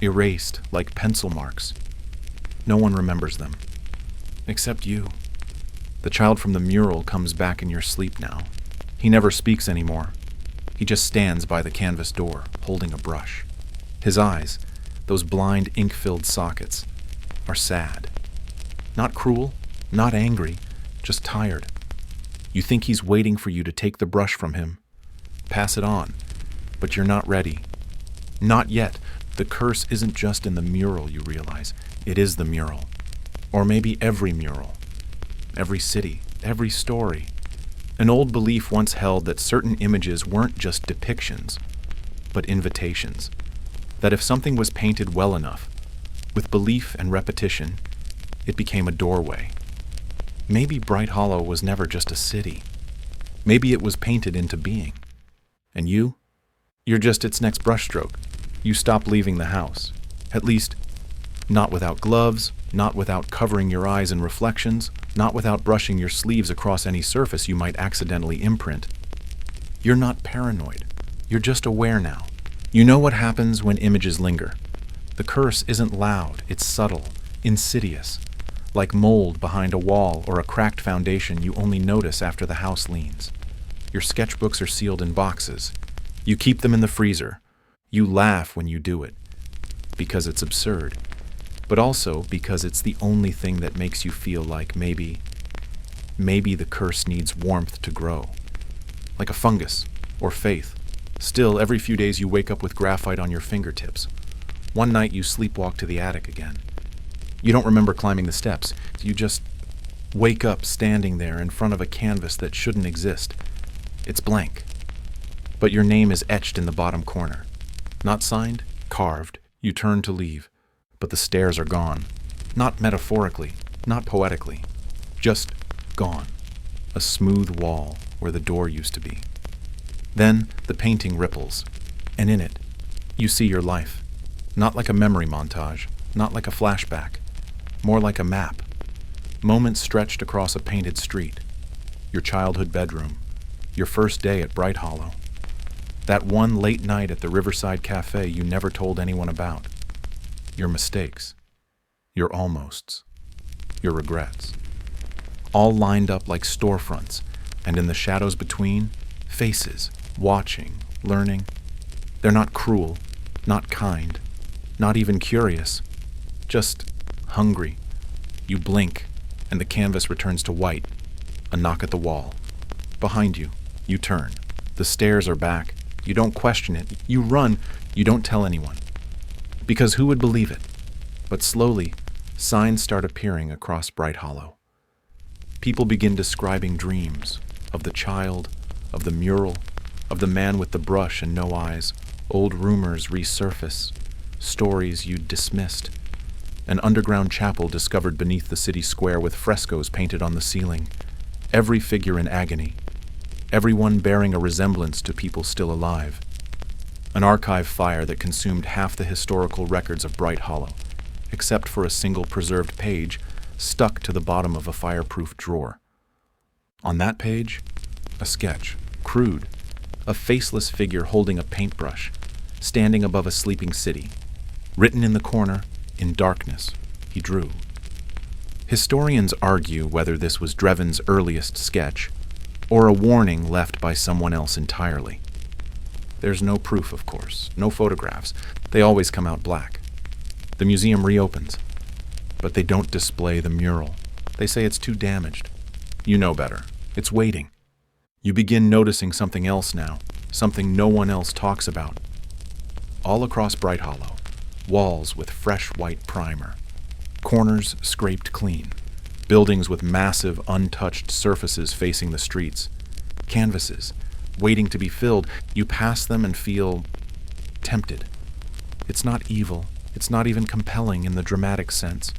erased like pencil marks. No one remembers them, except you. The child from the mural comes back in your sleep now. He never speaks anymore. He just stands by the canvas door, holding a brush. His eyes, those blind ink-filled sockets, are sad. Not cruel, not angry, just tired. You think he's waiting for you to take the brush from him, pass it on, but you're not ready. Not yet. The curse isn't just in the mural, you realize. It is the mural. Or maybe every mural. Every city, every story. An old belief once held that certain images weren't just depictions, but invitations. That if something was painted well enough, with belief and repetition, it became a doorway. Maybe Brighthollow was never just a city. Maybe it was painted into being. And you? You're just its next brushstroke. You stop leaving the house. At least, not without gloves, not without covering your eyes in reflections, not without brushing your sleeves across any surface you might accidentally imprint. You're not paranoid. You're just aware now. You know what happens when images linger. The curse isn't loud, it's subtle, insidious, like mold behind a wall or a cracked foundation you only notice after the house leans. Your sketchbooks are sealed in boxes. You keep them in the freezer. You laugh when you do it, because it's absurd, but also because it's the only thing that makes you feel like maybe the curse needs warmth to grow, like a fungus or faith. Still, every few days you wake up with graphite on your fingertips. One night you sleepwalk to the attic again. You don't remember climbing the steps. You just wake up standing there in front of a canvas that shouldn't exist. It's blank. But your name is etched in the bottom corner. Not signed, carved. You turn to leave, but the stairs are gone. Not metaphorically, not poetically. Just gone. A smooth wall where the door used to be. Then the painting ripples, and in it, you see your life. Not like a memory montage, not like a flashback, more like a map. Moments stretched across a painted street. Your childhood bedroom. Your first day at Brighthollow. That one late night at the Riverside Cafe you never told anyone about. Your mistakes. Your almosts. Your regrets. All lined up like storefronts, and in the shadows between, faces, watching, learning. They're not cruel, not kind, not even curious, just hungry. You blink, and the canvas returns to white. A knock at the wall. Behind you, you turn. The stairs are back. You don't question it. You run. You don't tell anyone. Because who would believe it? But slowly, signs start appearing across Brighthollow. People begin describing dreams of the child, of the mural, of the man with the brush and no eyes. Old rumors resurface, stories you'd dismissed. An underground chapel discovered beneath the city square with frescoes painted on the ceiling. Every figure in agony. Everyone bearing a resemblance to people still alive. An archive fire that consumed half the historical records of Brighthollow, except for a single preserved page stuck to the bottom of a fireproof drawer. On that page, a sketch, crude, a faceless figure holding a paintbrush, standing above a sleeping city. Written in the corner, in darkness, he drew. Historians argue whether this was Dreven's earliest sketch, or a warning left by someone else entirely. There's no proof, of course, no photographs. They always come out black. The museum reopens, but they don't display the mural. They say it's too damaged. You know better. It's waiting. You begin noticing something else now, something no one else talks about. All across Brighthollow, walls with fresh white primer, corners scraped clean, buildings with massive, untouched surfaces facing the streets, canvases, waiting to be filled. You pass them and feel tempted. It's not evil. It's not even compelling in the dramatic sense.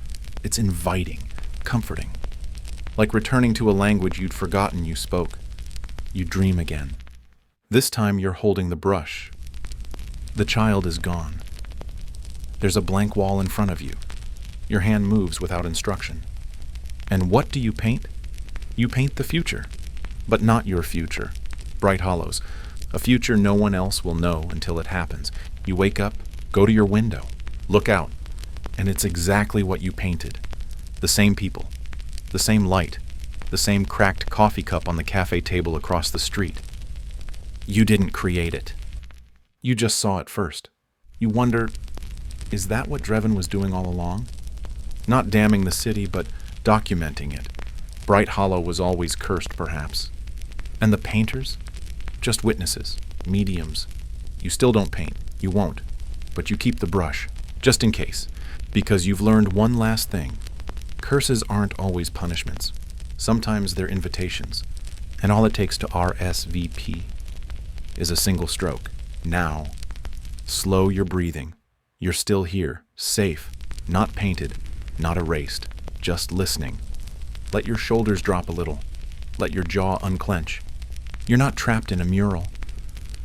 It's inviting, comforting. like returning to a language you'd forgotten you spoke. You dream again. This time you're holding the brush. The child is gone. There's a blank wall in front of you. Your hand moves without instruction. And what do you paint? You paint the future, but not your future. Brighthollow's. A future no one else will know until it happens. You wake up, go to your window, look out, and it's exactly what you painted. The same people, the same light, the same cracked coffee cup on the cafe table across the street. You didn't create it. You just saw it first. You wonder, is that what Drevin was doing all along? Not damning the city, but documenting it. Brighthollow was always cursed, perhaps. And the painters? Just witnesses, mediums. You still don't paint. You won't. But you keep the brush, just in case. Because you've learned one last thing. Curses aren't always punishments. Sometimes they're invitations. And all it takes to RSVP is a single stroke. Now. Slow your breathing. You're still here, safe, not painted, not erased, just listening. Let your shoulders drop a little. Let your jaw unclench. You're not trapped in a mural.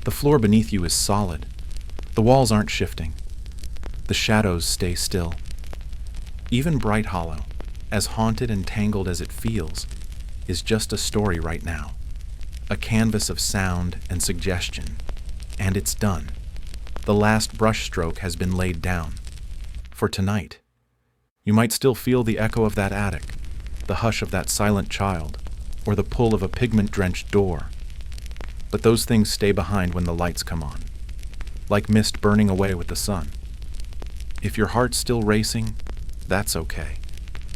The floor beneath you is solid. The walls aren't shifting. The shadows stay still. Even Brighthollow, as haunted and tangled as it feels, is just a story right now. A canvas of sound and suggestion. And it's done. The last brushstroke has been laid down. For tonight. You might still feel the echo of that attic, the hush of that silent child, or the pull of a pigment-drenched door. But those things stay behind when the lights come on, like mist burning away with the sun. If your heart's still racing, that's okay.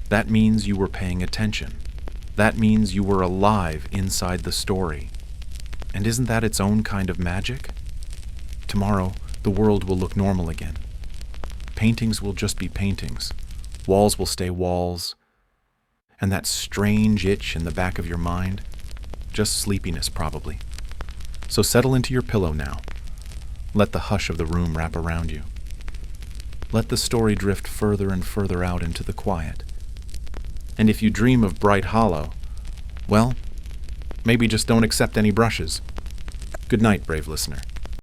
That means you were paying attention. That means you were alive inside the story. And isn't that its own kind of magic? Tomorrow, the world will look normal again. Paintings will just be paintings. Walls will stay walls. And that strange itch in the back of your mind, just sleepiness probably. So settle into your pillow now. Let the hush of the room wrap around you. Let the story drift further and further out into the quiet. And if you dream of Brighthollow, well, maybe just don't accept any brushes. Good night, brave listener.